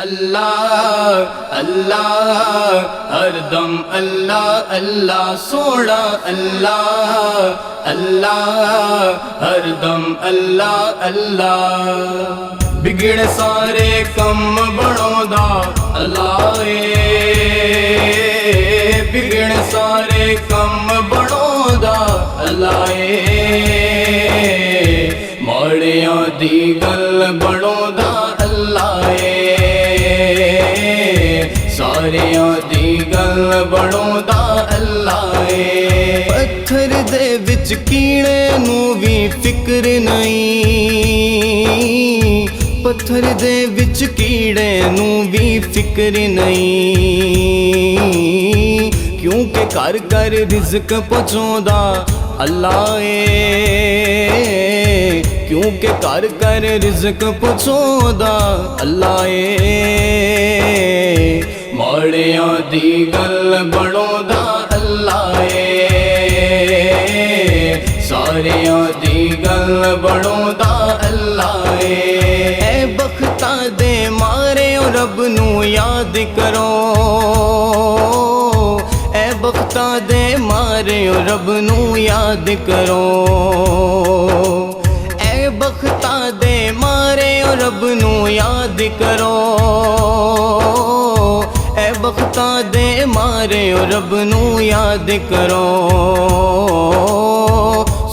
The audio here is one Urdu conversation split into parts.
اللہ اللہ ہر دم اللہ اللہ سونا اللہ اللہ ہر دم اللہ اللہ بگڑ سارے کم بڑوں دا اللہ بگڑ سارے کم بڑوں دا اللہ ماڑیاں دی گل بڑوں دا اللہ ساریاں دی گل بڑوں دا اللہ پتھر دے وچ کیڑے نو بھی فکر نہیں پتھر دے وچ کیڑے نو بھی فکر نہیں کیونکہ کر کر رزق پہنچاوندا اللہ کیونکہ کر کر رزق پہنچاوندا اللہ ماڑیاں دی گل بڑوں دا اللہ ساریاں دی گل بڑوں دا اللہ اے بختاں دے مارے رب نو یاد کرو اے بختاں دے مارے رب نو یاد کرو اے بختاں دے مارے رب نو یاد کرو اے بختاں دے مارے رب نو یاد کرو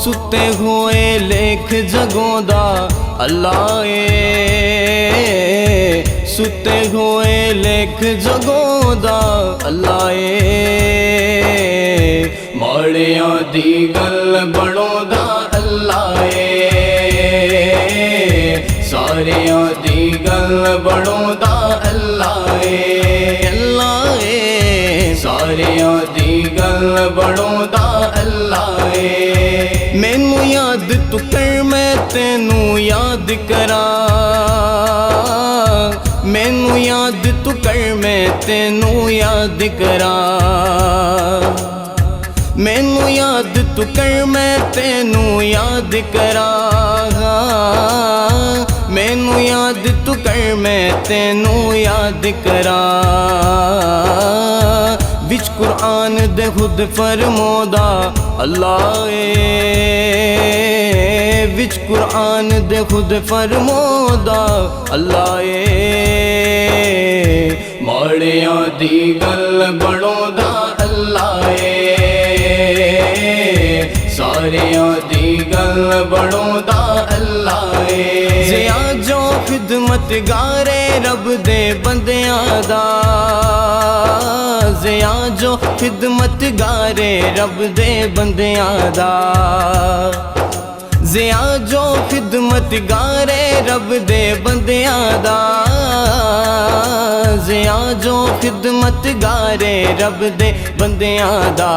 ستے ہوئے لکھ جگوں دا اللہ ستے ہوئے لکھ جگوں دا اللہ ماڑیاں دی گل بڑوں دا اللہ ساریاں دی گل بڑوں دا اللہ اللہ ساریاں دی گل بڑوں دا اللہ مینوں یاد تو کر میں تینوں یاد کراں مینوں یاد تو کر میں تینوں یاد کراں مینوں یاد تو کر میں تینوں یاد کراں مینوں یاد تو کر میں تینوں یاد کراں وچ قرآن دے خود فرماؤندا اللہ وچ قرآن دے خود فرماؤندا اللہ ماڑیاں دی گل بڑوں دا اللہ ساریاں دی گل بڑوں دا اللہ زیا جو خدمت گارے رب دے بندیاں دا زیا جو خدمت گارے رب دے بندیاں دا زیا جو خدمت گارے رب دے بندیاں دا زیا جو خدمت گارے رب دے بندیاں دا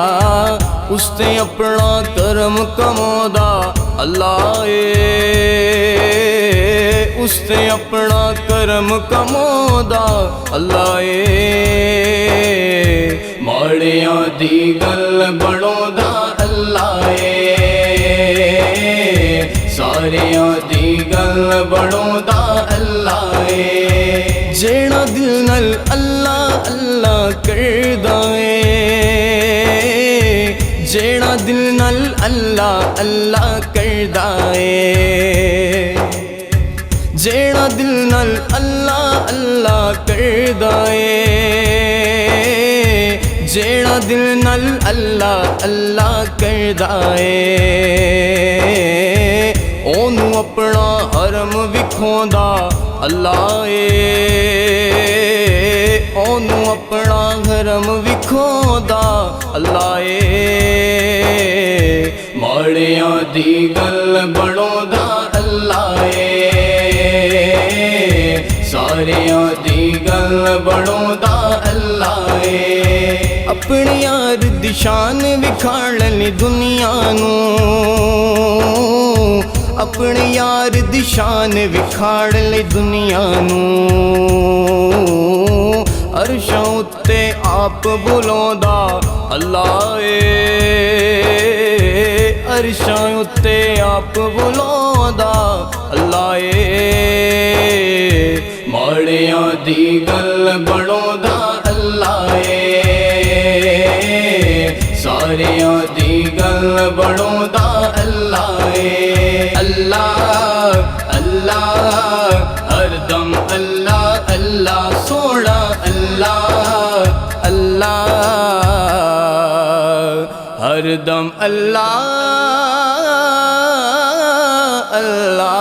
اس تے اپنا کرم کماؤندا اللہ اس تے اپنا کرم کماؤندا اللہ ماڑیاں دی گل بڑوں دا اللہ ساریاں دی گل بڑوں دا اللہ جیڑا دل نال اللہ اللہ کردا جیڑا دل نال اللہ اللہ کردا جیڑا دل نال اللہ اللہ کردا جیڑا دل نال اللہ اللہ کردا اونوں اپنا حرم وکھاوندا اللہ اونوں اپنا حرم وکھاوندا اللہ ماڑیاں دی گل بڑوں دا اللہ ساریاں دی گل بڑوں دا اللہ اپنی یار دی شان وکھاڑن دنیا نو اپنی یار دی شان وکھاڑ لئی دنیا نو عرشاں اتے آپ بلاوندا اللہ عرشاں اتے آپ بلاوندا اللہ ماڑے ساریاں دی گل بڑوں دا اللہ اے ساریاں دی گل بڑوں دا اللہ اے اللہ اللہ ہر دم اللہ اللہ سونا اللہ اللہ ہر دم اللہ اللہ